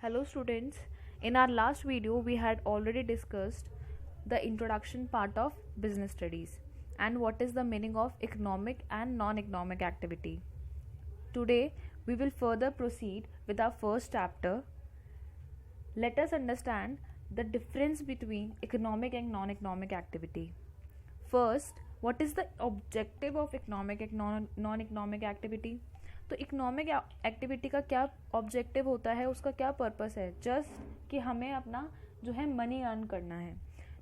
Hello students, in our last video we had already discussed the introduction part of business studies and what is the meaning of economic and non-economic activity. Today we will further proceed with our first chapter. Let us understand the difference between economic and non-economic activity. First, what is the objective of economic and non-economic activity? तो economic activity का क्या objective होता है, उसका क्या purpose है? Just कि हमें अपना जो है मनी अर्न करना है.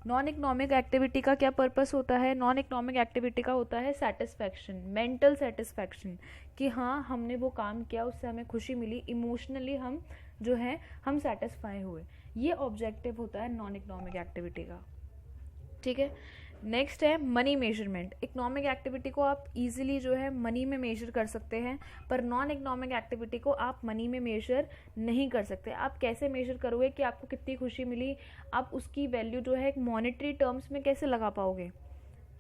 नॉन इकोनॉमिक एक्टिविटी का क्या पर्पस होता है? नॉन इकोनॉमिक एक्टिविटी का होता है सेटिस्फैक्शन, मेंटल सेटिस्फैक्शन, कि हाँ हमने वो काम किया, उससे हमें खुशी मिली, इमोशनली हम जो है हम सेटिस्फाई हुए. ये ऑब्जेक्टिव होता है नॉन इकोनॉमिक एक्टिविटी का. ठीक है. नेक्स्ट है मनी मेजरमेंट. इकोनॉमिक एक्टिविटी को आप इजीली जो है मनी में मेजर कर सकते हैं, पर नॉन इकोनॉमिक एक्टिविटी को आप मनी में मेजर नहीं कर सकते. आप कैसे मेजर करोगे कि आपको कितनी खुशी मिली? आप उसकी वैल्यू जो है एक मॉनेटरी टर्म्स में कैसे लगा पाओगे?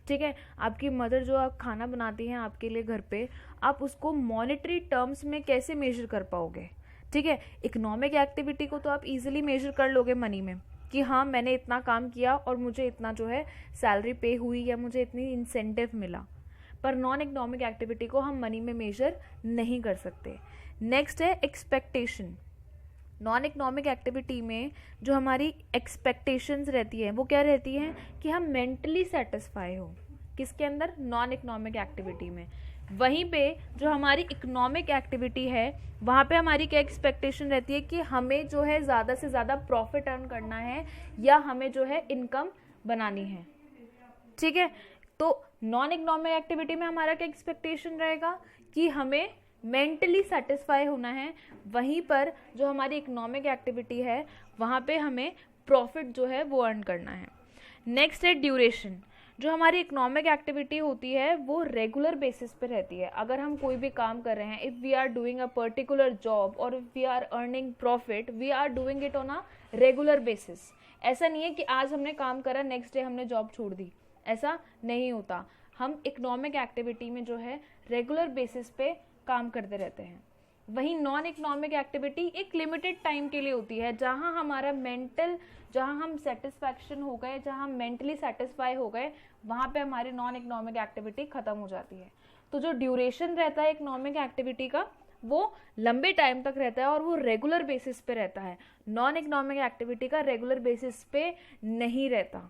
ठीक है. आपकी मदर जो आप खाना बनाती हैं आपके लिए घर पे, आप उसको मॉनेटरी टर्म्स में कैसे मेजर कर पाओगे? ठीक है. इकोनॉमिक एक्टिविटी को तो आप इजीली मेजर कर लोगे मनी में, कि हाँ मैंने इतना काम किया और मुझे इतना जो है सैलरी पे हुई या मुझे इतनी इंसेंटिव मिला, पर नॉन इकोनॉमिक एक्टिविटी को हम मनी में मेजर नहीं कर सकते. नेक्स्ट है एक्सपेक्टेशन. नॉन इकोनॉमिक एक्टिविटी में जो हमारी एक्सपेक्टेशंस रहती है वो क्या रहती हैं? कि हम मेंटली सेटिस्फाई हो. किसके अंदर? नॉन इकोनॉमिक एक्टिविटी में. वहीं पे जो हमारी इकोनॉमिक एक्टिविटी है वहाँ पे हमारी क्या एक्सपेक्टेशन रहती है? कि हमें जो है ज़्यादा से ज़्यादा प्रॉफिट अर्न करना है या हमें जो है इनकम बनानी है. ठीक है. तो नॉन इकोनॉमिक एक्टिविटी में हमारा क्या एक्सपेक्टेशन रहेगा? कि हमें मेंटली सेटिस्फाई होना है. वहीं पर जो हमारी इकोनॉमिक एक्टिविटी है वहाँ पे हमें प्रॉफिट जो है वो अर्न करना है. नेक्स्ट है ड्यूरेशन. जो हमारी इकोनॉमिक एक्टिविटी होती है वो रेगुलर बेसिस पे रहती है. अगर हम कोई भी काम कर रहे हैं, if we are doing a particular job और if we are earning profit, we are doing it on a regular basis. ऐसा नहीं है कि आज हमने काम करा नेक्स्ट डे हमने जॉब छोड़ दी, ऐसा नहीं होता. हम इकोनॉमिक एक्टिविटी में जो है रेगुलर बेसिस पे काम करते रहते हैं. वहीं नॉन इकोनॉमिक एक्टिविटी एक लिमिटेड टाइम के लिए होती है, जहाँ हमारा मेंटल, जहाँ हम सेटिस्फैक्शन हो गए, जहाँ हम मेंटली सेटिस्फाई हो गए, वहाँ पे हमारी नॉन इकोनॉमिक एक्टिविटी ख़त्म हो जाती है. तो जो ड्यूरेशन रहता है इकोनॉमिक एक्टिविटी का वो लंबे टाइम तक रहता है और वो रेगुलर बेसिस पे रहता है. नॉन इकोनॉमिक एक्टिविटी का रेगुलर बेसिस पे नहीं रहता.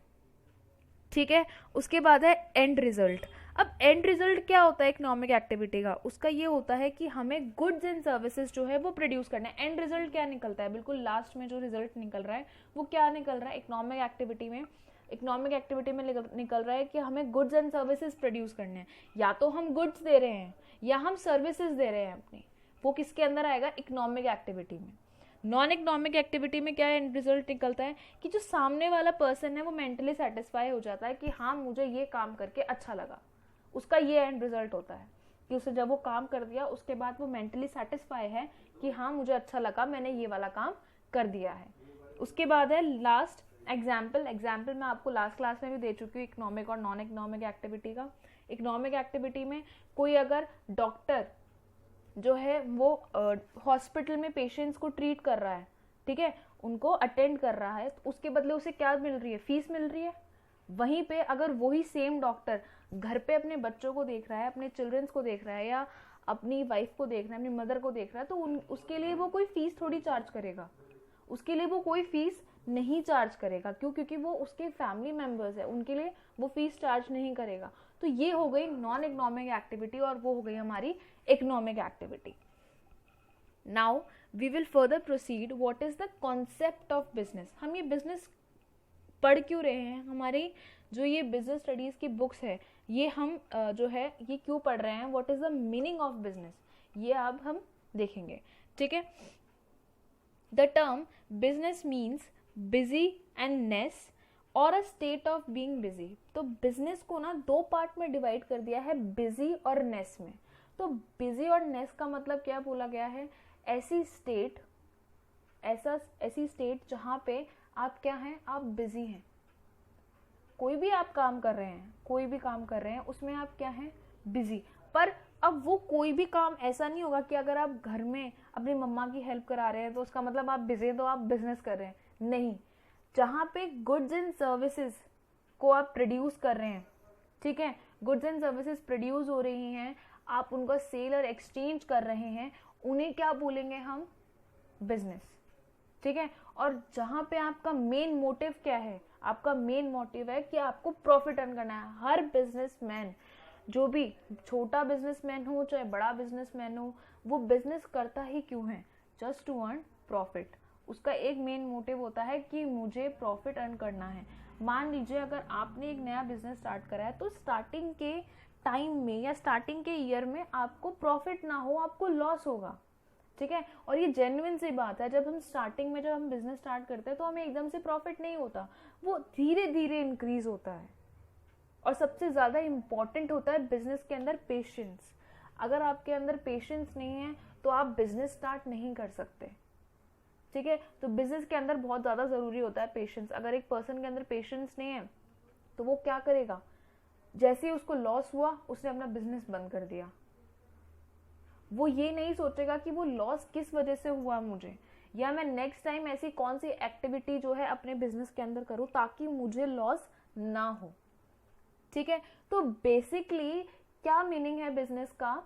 ठीक है. उसके बाद है एंड रिजल्ट. अब एंड रिजल्ट क्या होता है इकोनॉमिक एक्टिविटी का? उसका ये होता है कि हमें गुड्स एंड सर्विसेज जो है वो प्रोड्यूस करना है. एंड रिजल्ट क्या निकलता है? बिल्कुल लास्ट में जो रिजल्ट निकल रहा है वो क्या निकल रहा है इकोनॉमिक एक्टिविटी में? इकोनॉमिक एक्टिविटी में निकल रहा है कि हमें गुड्स एंड सर्विसेज प्रोड्यूस करने हैं. या तो हम गुड्स दे रहे हैं या हम सर्विसेज दे रहे हैं अपनी. वो किसके अंदर आएगा? इकोनॉमिक एक्टिविटी में. नॉन इकोनॉमिक एक्टिविटी में क्या एंड रिजल्ट निकलता है? कि जो सामने वाला पर्सन है वो मेंटली सेटिस्फाई हो जाता है कि हाँ मुझे ये काम करके अच्छा लगा. उसका ये एंड रिजल्ट होता है कि उसे जब वो काम कर दिया उसके बाद वो मेंटली सेटिस्फाई है कि हाँ मुझे अच्छा लगा, मैंने ये वाला काम कर दिया है. उसके बाद है लास्ट एग्जाम्पल. एग्जाम्पल मैं आपको लास्ट क्लास में भी दे चुकी हूँ इकोनॉमिक और नॉन इकोनॉमिक एक्टिविटी का. इकोनॉमिक एक्टिविटी में कोई अगर डॉक्टर जो है वो हॉस्पिटल में पेशेंट्स को ट्रीट कर रहा है, ठीक है, उनको अटेंड कर रहा है, तो उसके बदले उसे क्या मिल रही है? फीस मिल रही है. वहीं पे अगर वही सेम डॉक्टर घर पे अपने बच्चों को देख रहा है, अपने चिल्ड्रंस को देख रहा है या अपनी वाइफ को देख रहा है, अपनी मदर को देख रहा है, तो उसके लिए वो कोई फीस थोड़ी चार्ज करेगा. उसके लिए वो कोई फीस नहीं चार्ज करेगा. क्यों? क्योंकि वो उसके फैमिली मेंबर्स है, उनके लिए वो फीस चार्ज नहीं करेगा. तो ये हो गई नॉन इकोनॉमिक एक्टिविटी और वो हो गई हमारी economic activity. Now we will further proceed. What is the concept of business? हम ये बिजनेस पढ़ क्यों रहे हैं? हमारी जो ये बिजनेस स्टडीज़ की बुक्स है ये हम जो है ये क्यों पढ़ रहे हैं? What is the meaning of business? ये अब हम देखेंगे. ठीक है. The term business means busy and ness और a state of being busy. तो बिजनेस को ना दो पार्ट में डिवाइड कर दिया है, बिजी और नेस में. तो बिजी और नेस का मतलब क्या बोला गया है? ऐसी स्टेट जहाँ पे आप क्या हैं? आप बिजी हैं. कोई भी आप काम कर रहे हैं, कोई भी काम कर रहे हैं उसमें आप क्या हैं? बिजी. पर अब वो कोई भी काम ऐसा नहीं होगा कि अगर आप घर में अपनी मम्मा की हेल्प करा रहे हैं तो उसका मतलब आप बिजी हैं तो आप बिजनेस कर रहे हैं, नहीं। जहाँ पे गुड्स एंड सर्विसेज को आप प्रोड्यूस कर रहे हैं, ठीक है, गुड्स एंड सर्विसेज प्रोड्यूस हो रही हैं, आप उनका सेल और एक्सचेंज कर रहे हैं, उन्हें क्या बोलेंगे हम? बिजनेस, ठीक है। और जहाँ पे आपका मेन मोटिव क्या है? आपका मेन मोटिव है कि आपको प्रॉफिट अर्न करना है। हर बिजनेसमैन, जो भी छोटा बिजनेसमैन हो चाहे बड़ा बिजनेसमैन हो, वो बिजनेस करता ही क्यों है? Just to earn profit. उसका एक मेन मोटिव होता है कि मुझे प्रॉफिट अर्न करना है। मान लीजिए अगर आपने एक नया बिजनेस स्टार्ट करा है तो स्टार्टिंग के टाइम में या स्टार्टिंग के ईयर में आपको प्रॉफिट ना हो, आपको लॉस होगा, ठीक है। और ये जेन्युइन सी बात है, जब हम स्टार्टिंग में जब हम बिजनेस स्टार्ट करते हैं तो हमें एकदम से प्रॉफिट नहीं होता, वो धीरे धीरे इंक्रीज होता है। और सबसे ज़्यादा इम्पॉर्टेंट होता है बिजनेस के अंदर पेशेंस। अगर आपके अंदर पेशेंस नहीं है तो आप बिजनेस स्टार्ट नहीं कर सकते, ठीक है। तो बिजनेस के अंदर बहुत ज़्यादा ज़रूरी होता है पेशेंस। अगर एक पर्सन के अंदर पेशेंस नहीं है तो वो क्या करेगा? जैसे ही उसको लॉस हुआ उसने अपना बिजनेस बंद कर दिया। वो ये नहीं सोचेगा कि वो लॉस किस वजह से हुआ मुझे, या मैं नेक्स्ट टाइम ऐसी कौन सी एक्टिविटी जो है अपने बिजनेस के अंदर करूं ताकि मुझे लॉस ना हो, ठीक है। तो बेसिकली क्या मीनिंग है बिजनेस का?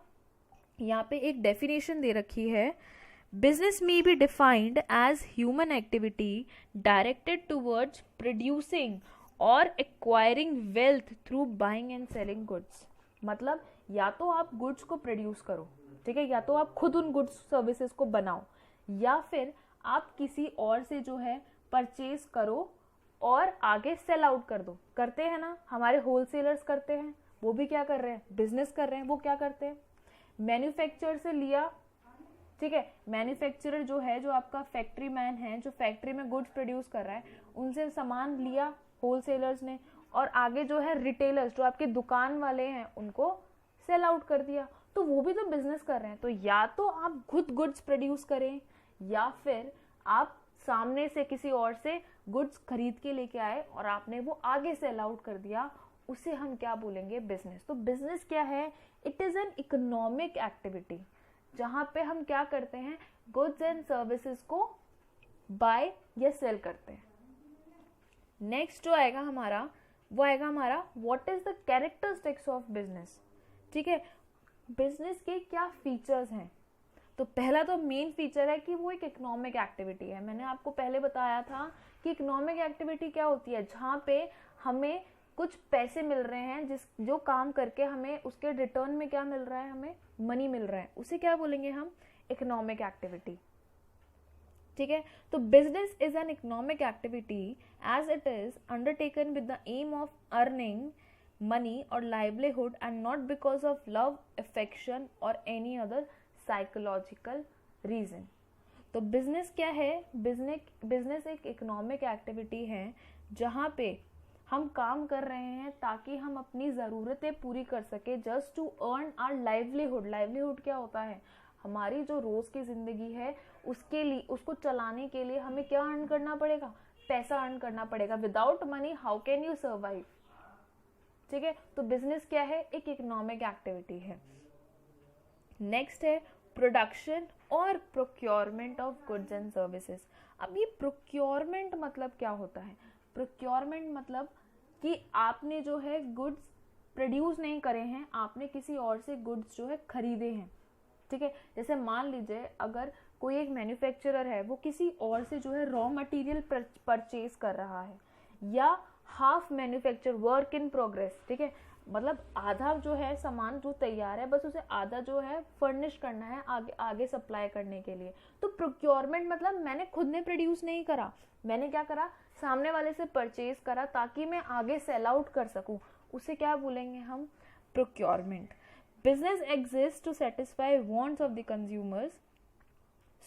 यहाँ पे एक डेफिनेशन दे रखी है, business may be defined as human activity directed towards producing और acquiring wealth through buying and selling goods. मतलब या तो आप गुड्स को प्रोड्यूस करो, ठीक है, या तो आप खुद उन गुड्स सर्विसेज को बनाओ, या फिर आप किसी और से जो है परचेज करो और आगे सेल आउट कर दो। करते हैं ना, हमारे होलसेलर्स करते हैं, वो भी क्या कर रहे हैं? बिजनेस कर रहे हैं। वो क्या करते हैं? मैन्युफैक्चरर से लिया, ठीक है, मैन्युफैक्चरर जो है, जो आपका फैक्ट्री मैन है, जो फैक्ट्री में गुड्स प्रोड्यूस कर रहा है, उनसे सामान लिया होलसेलर्स ने, और आगे जो है रिटेलर्स, जो आपके दुकान वाले हैं, उनको सेल आउट कर दिया। तो वो भी तो बिजनेस कर रहे हैं। तो या तो आप खुद गुड्स प्रोड्यूस करें, या फिर आप सामने से किसी और से गुड्स खरीद के लेके आए और आपने वो आगे सेल आउट कर दिया, उसे हम क्या बोलेंगे? बिजनेस। तो बिजनेस क्या है? It is an economic activity, जहां पे हम क्या करते हैं? गुड्स एंड सर्विसेज को बाय या सेल करते हैं। नेक्स्ट जो आएगा हमारा, वो आएगा हमारा what is the characteristics of business, ठीक है। बिजनेस के क्या फीचर्स हैं? तो पहला तो मेन फीचर है कि वो एक इकोनॉमिक एक्टिविटी है। मैंने आपको पहले बताया था कि इकोनॉमिक एक्टिविटी क्या होती है? जहाँ पे हमें कुछ पैसे मिल रहे हैं, जो काम करके हमें उसके रिटर्न में क्या मिल रहा है? हमें मनी मिल रहा है। उसे क्या बोलेंगे हम? इकोनॉमिक एक्टिविटी, ठीक है। तो business is an economic activity as it is undertaken with the aim of earning money or livelihood and not because of love, affection or any other psychological reason. तो बिजनेस क्या है? Business एक economic activity है जहाँ पे हम काम कर रहे हैं ताकि हम अपनी ज़रूरतें पूरी कर सके, just to earn our livelihood. Livelihood क्या होता है? हमारी जो रोज़ की ज़िंदगी है उसके लिए, उसको चलाने के लिए हमें क्या अर्न करना पड़ेगा? पैसा अर्न करना पड़ेगा। Without money how can you survive, ठीक है। तो बिजनेस क्या है? एक इकोनॉमिक एक्टिविटी है। नेक्स्ट है प्रोडक्शन और procurement of goods and services. अब ये प्रोक्योरमेंट मतलब क्या होता है? प्रोक्योरमेंट मतलब कि आपने जो है गुड्स प्रोड्यूस नहीं करे हैं, आपने किसी और से गुड्स जो है खरीदे हैं, ठीक है। जैसे मान लीजिए अगर कोई एक मैन्युफैक्चरर है, वो किसी और से जो है रॉ मटेरियल परचेज कर रहा है, या half manufacture, work in progress, ठीक है, मतलब आधा जो है सामान जो तैयार है, बस उसे आधा जो है फर्निश करना है आगे सप्लाई करने के लिए। तो प्रोक्योरमेंट मतलब मैंने खुद ने प्रोड्यूस नहीं करा, मैंने क्या करा? सामने वाले से परचेज करा ताकि मैं आगे सेल आउट कर सकूं। उसे क्या बोलेंगे हम? Procurement. Business exist to satisfy wants of the consumers,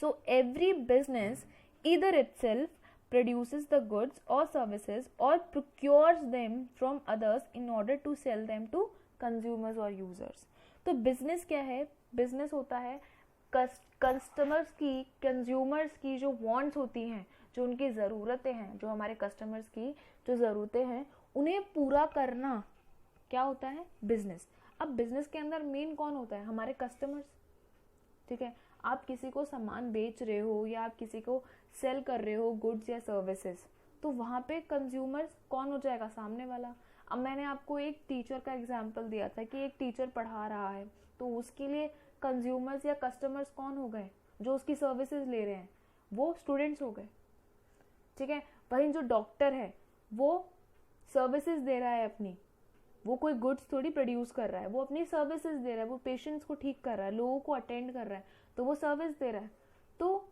so every business either itself produces the goods or services or procures them from others in order to sell them to consumers or users. तो business क्या है? Business होता है customers की, consumers की जो wants होती हैं, जो उनकी ज़रूरतें हैं, जो हमारे कस्टमर्स की जो ज़रूरतें हैं, उन्हें पूरा करना क्या होता है? बिजनेस। अब बिजनेस के अंदर मेन कौन होता है? हमारे कस्टमर्स, ठीक है। आप किसी को सामान बेच रहे हो या आप किसी को सेल कर रहे हो गुड्स या सर्विसेज, तो वहाँ पे कंज्यूमर्स कौन हो जाएगा? सामने वाला। अब मैंने आपको एक टीचर का एग्जांपल दिया था कि एक टीचर पढ़ा रहा है, तो उसके लिए कंज्यूमर्स या कस्टमर्स कौन हो गए? जो उसकी सर्विसेज ले रहे हैं वो स्टूडेंट्स हो गए, ठीक है। वहीं जो डॉक्टर है वो सर्विसेज दे रहा है अपनी, वो कोई गुड्स थोड़ी प्रोड्यूस कर रहा है, वो अपनी सर्विसेज दे रहा है, वो पेशेंट्स को ठीक कर रहा है, लोगों को अटेंड कर रहा है, तो वो सर्विस दे रहा है। तो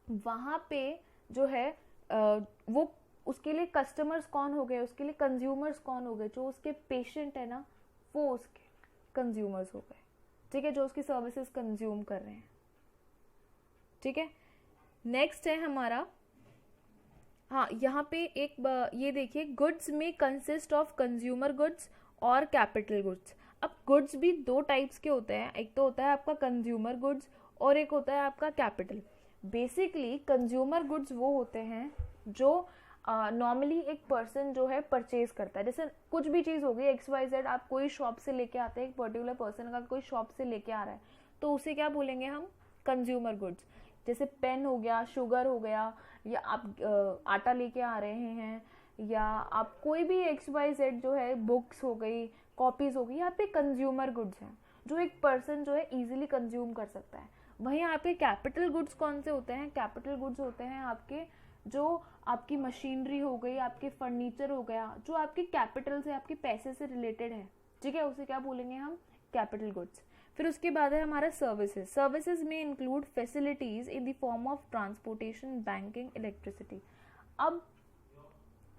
वहाँ पे जो है वो उसके लिए कस्टमर्स कौन हो गए? उसके लिए कंज्यूमर्स कौन हो गए? जो उसके पेशेंट है ना, वो उसके कंज्यूमर्स हो गए, ठीक है, जो उसकी सर्विसेज कंज्यूम कर रहे हैं, ठीक है। नेक्स्ट है हमारा, हाँ, यहाँ पे एक ये देखिए, गुड्स में कंसिस्ट ऑफ कंज्यूमर गुड्स और कैपिटल गुड्स। अब गुड्स भी दो टाइप्स के होते हैं, एक तो होता है आपका कंज्यूमर गुड्स और एक होता है आपका कैपिटल। बेसिकली कंज्यूमर गुड्स वो होते हैं जो नॉर्मली एक पर्सन जो है परचेज करता है। जैसे कुछ भी चीज़ होगी XYZ, आप कोई शॉप से लेके आते हैं, एक पर्टिकुलर पर्सन का कोई शॉप से लेके आ रहा है, तो उसे क्या बोलेंगे हम? Consumer goods. जैसे पेन हो गया, शुगर हो गया, या आप आटा लेके आ रहे हैं, या आप कोई भी XYZ जो है, बुक्स हो गई, कॉपीज हो गई, यहाँ पे कंज्यूमर गुड्स हैं जो एक पर्सन जो है इजीली कंज्यूम कर सकता है। वहीं आपके कैपिटल गुड्स कौन से होते हैं? कैपिटल गुड्स होते हैं आपके जो आपकी मशीनरी हो गई, आपके फर्नीचर हो गया, जो आपके कैपिटल से, आपके पैसे से रिलेटेड है, ठीक है, उसे क्या बोलेंगे हम? Capital goods. फिर उसके बाद है हमारा सर्विसेज। सर्विसेज में include facilities in the form of transportation, banking, electricity. अब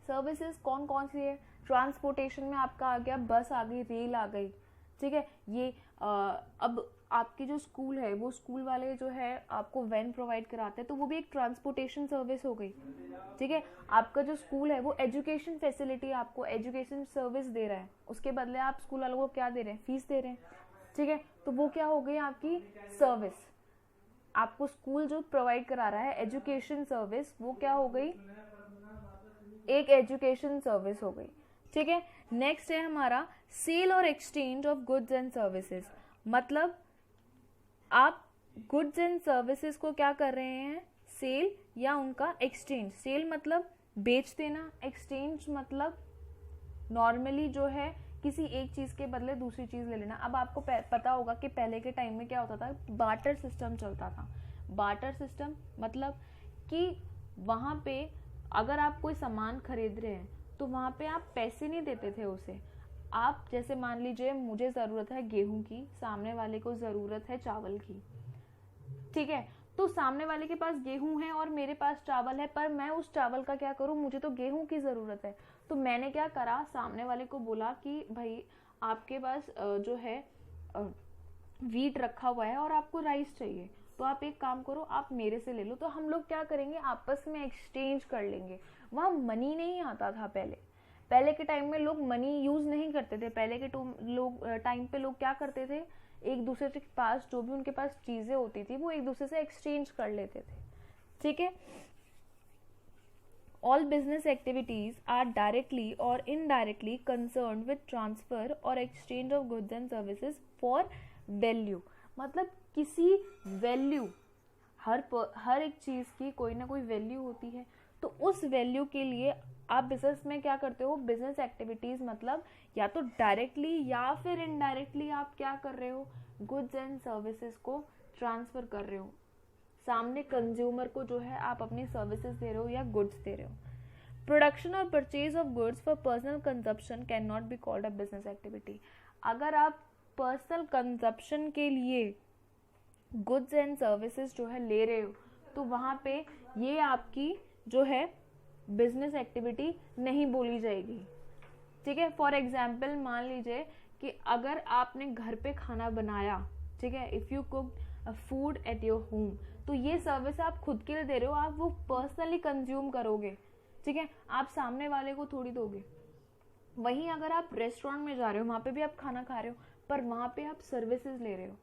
सर्विसेज कौन कौन सी है? ट्रांसपोर्टेशन में आपका आ गया, बस आ गई, रेल आ गई, ठीक है। ये अब आपकी जो स्कूल है, वो स्कूल वाले जो है आपको वैन प्रोवाइड कराते हैं, तो वो भी एक ट्रांसपोर्टेशन सर्विस हो गई, ठीक है। आपका जो स्कूल है वो एजुकेशन फैसिलिटी, आपको एजुकेशन सर्विस दे रहा है, उसके बदले आप स्कूल वालों को क्या दे रहे हैं? फीस दे रहे हैं, ठीक है। तो वो क्या हो गई आपकी सर्विस। आपको स्कूल जो प्रोवाइड करा रहा है एजुकेशन सर्विस, वो क्या हो गई? एक एजुकेशन सर्विस हो गई, ठीक है। नेक्स्ट है हमारा सेल और exchange of goods and services. मतलब आप गुड्स एंड सर्विसेज को क्या कर रहे हैं? सेल या उनका एक्सचेंज। सेल मतलब बेच देना, एक्सचेंज मतलब नॉर्मली जो है किसी एक चीज के बदले दूसरी चीज ले लेना। अब आपको पता होगा कि पहले के टाइम में क्या होता था? बार्टर सिस्टम चलता था। बार्टर सिस्टम मतलब कि वहां पे अगर आप कोई सामान खरीद रहे हैं तो वहां पे आप पैसे नहीं देते थे उसे। आप जैसे मान लीजिए मुझे ज़रूरत है गेहूं की, सामने वाले को ज़रूरत है चावल की, ठीक है। तो सामने वाले के पास गेहूं है और मेरे पास चावल है, पर मैं उस चावल का क्या करूं? मुझे तो गेहूं की ज़रूरत है। तो मैंने क्या करा, सामने वाले को बोला कि भाई आपके पास जो है वीट रखा हुआ है और आपको राइस चाहिए, तो आप एक काम करो, आप मेरे से ले लो। तो हम लोग क्या करेंगे? आपस में एक्सचेंज कर लेंगे। वहाँ मनी नहीं आता था पहले के टाइम में लोग मनी यूज नहीं करते थे। पहले के टाइम पे लोग क्या करते थे? एक दूसरे के पास जो भी उनके पास चीजें होती थी वो एक दूसरे से एक्सचेंज कर लेते थे, ठीक है। All business activities are directly और इनडायरेक्टली कंसर्न्ड विद ट्रांसफर और exchange of goods and services for value. मतलब किसी वैल्यू, हर एक चीज की कोई ना कोई वैल्यू होती है, तो उस वैल्यू के लिए आप बिजनेस में क्या करते हो? बिजनेस एक्टिविटीज मतलब या तो डायरेक्टली या फिर इनडायरेक्टली आप क्या कर रहे हो? गुड्स एंड सर्विसेज को ट्रांसफर कर रहे हो। सामने कंज्यूमर को जो है आप अपनी सर्विसेज दे रहे हो या गुड्स दे रहे हो। प्रोडक्शन और purchase of goods for personal consumption can not be called a business activity. अगर आप पर्सनल कंजप्शन के लिए गुड्स एंड सर्विसेज जो है ले रहे हो, तो वहाँ पे ये आपकी जो है बिजनेस एक्टिविटी नहीं बोली जाएगी, ठीक है। फॉर एग्जाम्पल मान लीजिए कि अगर आपने घर पे खाना बनाया, ठीक है, if you cook food at your home, तो ये सर्विस आप खुद के लिए दे रहे हो, आप वो पर्सनली कंज्यूम करोगे, ठीक है, आप सामने वाले को थोड़ी दोगे। वहीं अगर आप रेस्टोरेंट में जा रहे हो, वहाँ पे भी आप खाना खा रहे हो, पर वहाँ पे आप सर्विसेज ले रहे हो,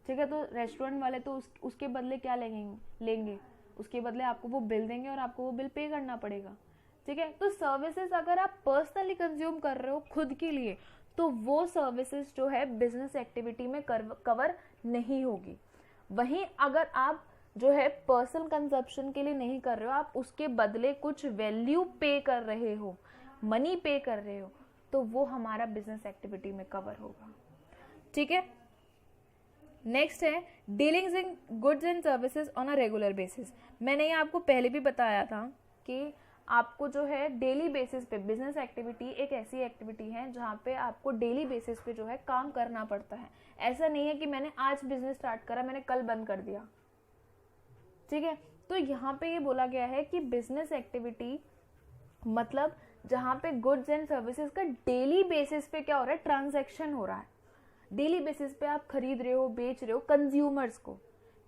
ठीक है। तो रेस्टोरेंट वाले तो उसके बदले क्या लेंगे? उसके बदले आपको वो बिल देंगे और आपको वो बिल पे करना पड़ेगा, ठीक है। तो सर्विसेज अगर आप पर्सनली कंज्यूम कर रहे हो खुद के लिए, तो वो सर्विसेज जो है बिजनेस एक्टिविटी में कवर नहीं होगी। वहीं अगर आप जो है पर्सनल कंजप्शन के लिए नहीं कर रहे हो, आप उसके बदले कुछ वैल्यू पे कर रहे हो, मनी पे कर रहे हो, तो वो हमारा बिजनेस एक्टिविटी में कवर होगा। ठीक है, नेक्स्ट है dealings in goods and services on a regular basis. मैंने ये आपको पहले भी बताया था कि आपको जो है डेली बेसिस पे बिजनेस एक्टिविटी एक ऐसी एक्टिविटी है जहाँ पे आपको डेली बेसिस पे जो है काम करना पड़ता है। ऐसा नहीं है कि मैंने आज बिजनेस स्टार्ट करा, मैंने कल बंद कर दिया। ठीक है, तो यहाँ पे ये बोला गया है कि बिजनेस एक्टिविटी मतलब जहाँ पे गुड्स एंड सर्विसेज का डेली बेसिस पे क्या हो रहा है, ट्रांजैक्शन हो रहा है। डेली बेसिस पे आप खरीद रहे हो, बेच रहे हो कंज्यूमर्स को।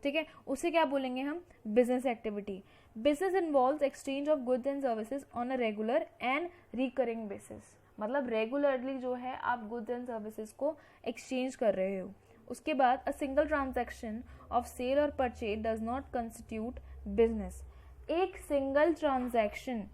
ठीक है, उसे क्या बोलेंगे हम, business activity. Business involves exchange of goods and services on a regular and recurring basis. मतलब रेगुलरली जो है आप गुड्स एंड सर्विसेज को एक्सचेंज कर रहे हो। उसके बाद a single transaction of sale और purchase does not constitute business. एक सिंगल ट्रांजैक्शन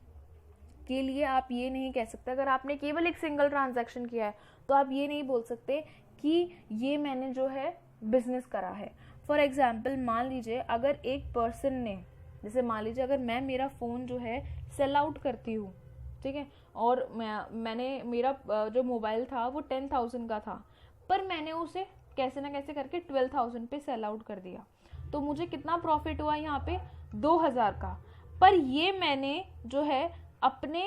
के लिए आप ये नहीं कह सकते, अगर आपने केवल एक सिंगल ट्रांजैक्शन किया है तो आप ये नहीं बोल सकते कि ये मैंने जो है बिजनेस करा है। फॉर एग्जाम्पल मान लीजिए अगर एक पर्सन ने, जैसे मान लीजिए अगर मैं मेरा फ़ोन जो है सेल आउट करती हूँ, ठीक है, और मैंने मेरा जो मोबाइल था वो 10,000 का था, पर मैंने उसे कैसे ना कैसे करके 12,000 पे सेल आउट कर दिया, तो मुझे कितना प्रॉफिट हुआ यहाँ पे, 2,000 का। पर ये मैंने जो है अपने,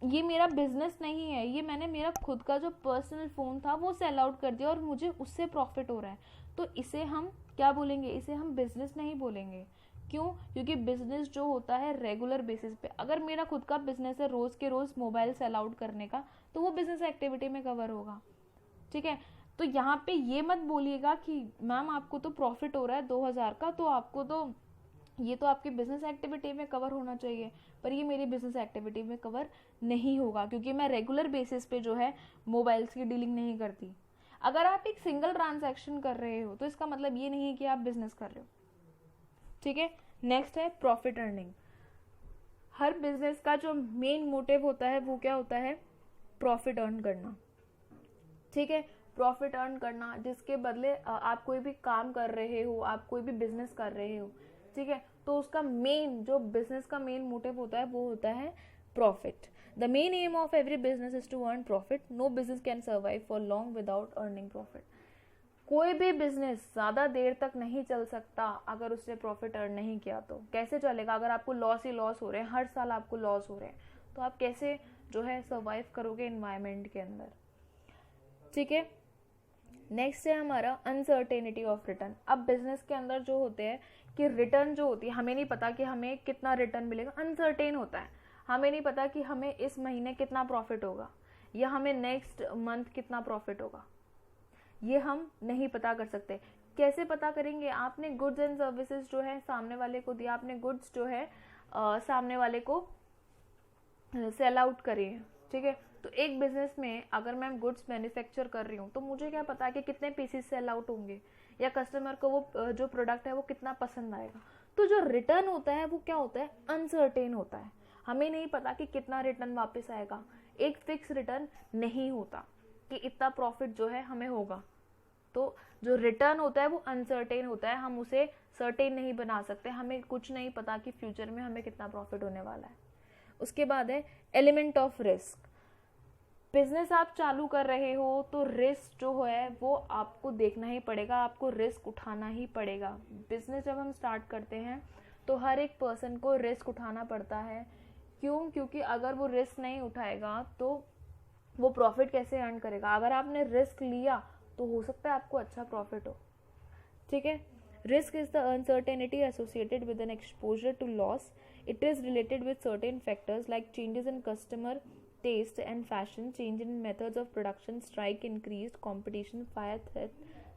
ये मेरा बिजनेस नहीं है, ये मैंने मेरा खुद का जो पर्सनल फ़ोन था वो सेल आउट कर दिया और मुझे उससे प्रॉफिट हो रहा है, तो इसे हम क्या बोलेंगे, इसे हम बिजनेस नहीं बोलेंगे। क्यों? क्योंकि बिजनेस जो होता है रेगुलर बेसिस पे, अगर मेरा खुद का बिजनेस है रोज़ के रोज़ मोबाइल सेल आउट करने का, तो वो बिजनेस एक्टिविटी में कवर होगा। ठीक है, तो यहाँ पे ये मत बोलिएगा कि मैम आपको तो प्रॉफिट हो रहा है 2,000 का, तो आपको तो ये तो आपकी बिजनेस एक्टिविटी में कवर होना चाहिए, पर ये मेरी बिजनेस एक्टिविटी में कवर नहीं होगा क्योंकि मैं रेगुलर बेसिस पे जो है मोबाइल्स की डीलिंग नहीं करती। अगर आप एक सिंगल ट्रांजैक्शन कर रहे हो तो इसका मतलब ये नहीं है कि आप बिजनेस कर रहे हो। ठीक है, नेक्स्ट है प्रॉफिट अर्निंग। हर बिजनेस का जो मेन मोटिव होता है वो क्या होता है, प्रॉफिट अर्न करना। ठीक है, प्रॉफिट अर्न करना, जिसके बदले आप कोई भी काम कर रहे हो, आप कोई भी बिजनेस कर रहे हो, ठीक है, तो उसका मेन जो बिजनेस का मेन मोटिव होता है वो होता है profit. The main aim of every business is to earn profit. No business can survive for long without earning profit. कोई भी बिजनेस ज़्यादा देर तक नहीं चल सकता अगर उसने प्रॉफिट अर्न नहीं किया। तो कैसे चलेगा? अगर आपको लॉस ही लॉस हो रहे हैं, हर साल आपको लॉस हो रहे हैं, तो आप कैसे जो है सर्वाइव करोगे इन्वायरमेंट के अंदर। ठीक है, नेक्स्ट है हमारा अनसर्टेनिटी ऑफ रिटर्न। अब बिजनेस के अंदर जो होते हैं कि रिटर्न जो होती है, हमें नहीं पता कि हमें कितना रिटर्न मिलेगा, अनसर्टेन होता है। हमें नहीं पता कि हमें इस महीने कितना प्रॉफिट होगा या हमें नेक्स्ट मंथ कितना प्रॉफिट होगा, ये हम नहीं पता कर सकते। कैसे पता करेंगे? आपने गुड्स एंड सर्विसेज जो है सामने वाले को दिया, आपने गुड्स जो है सामने वाले को सेल आउट करे हैं, ठीक है, तो एक बिजनेस में अगर मैं गुड्स मैन्युफैक्चर कर रही हूँ तो मुझे क्या पता है कि कितने पीसेस सेल आउट होंगे या कस्टमर को वो जो प्रोडक्ट है वो कितना पसंद आएगा। तो जो रिटर्न होता है वो क्या होता है, अनसर्टेन होता है। हमें नहीं पता कि कितना रिटर्न वापस आएगा, एक फिक्स रिटर्न नहीं होता कि इतना प्रॉफिट जो है हमें होगा। तो जो रिटर्न होता है वो अनसर्टेन होता है, हम उसे सर्टेन नहीं बना सकते, हमें कुछ नहीं पता कि फ्यूचर में हमें कितना प्रॉफिट होने वाला है। उसके बाद है एलिमेंट ऑफ रिस्क। बिजनेस आप चालू कर रहे हो तो रिस्क जो है वो आपको देखना ही पड़ेगा, आपको रिस्क उठाना ही पड़ेगा। बिजनेस जब हम स्टार्ट करते हैं तो हर एक पर्सन को रिस्क उठाना पड़ता है। क्यों? क्योंकि अगर वो रिस्क नहीं उठाएगा तो वो प्रॉफिट कैसे अर्न करेगा। अगर आपने रिस्क लिया तो हो सकता है आपको अच्छा प्रॉफिट हो। ठीक है, risk is the uncertainty associated with an exposure to loss. It is related with certain factors like changes in customer taste and fashion, change in methods of production, strike, increased competition, fire,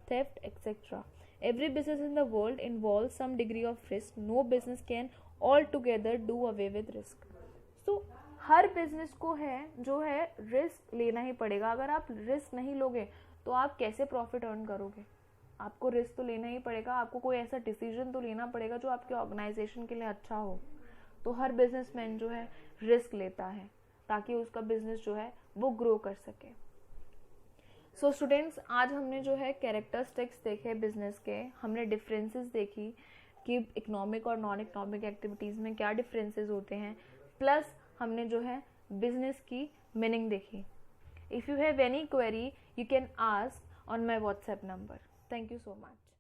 theft, etc. Every business in the world involves some degree of risk. No business can altogether do away with risk. So her business को है जो है risk लेना ही पड़ेगा। अगर आप risk नहीं लोगे तो आप कैसे प्रॉफिट अर्न करोगे? आपको रिस्क तो लेना ही पड़ेगा, आपको कोई ऐसा डिसीजन तो लेना पड़ेगा जो आपके ऑर्गेनाइजेशन के लिए अच्छा हो। तो हर बिजनेसमैन जो है रिस्क लेता है ताकि उसका बिजनेस जो है वो ग्रो कर सके। सो स्टूडेंट्स, आज हमने जो है कैरेक्टरिस्टिक्स देखे बिजनेस के, हमने डिफरेंसेस देखी कि इकोनॉमिक और नॉन इकोनॉमिक एक्टिविटीज़ में क्या डिफरेंसेस होते हैं, प्लस हमने जो है बिजनेस की मीनिंग देखी. If you have any query you can ask on my WhatsApp number. Thank you so much.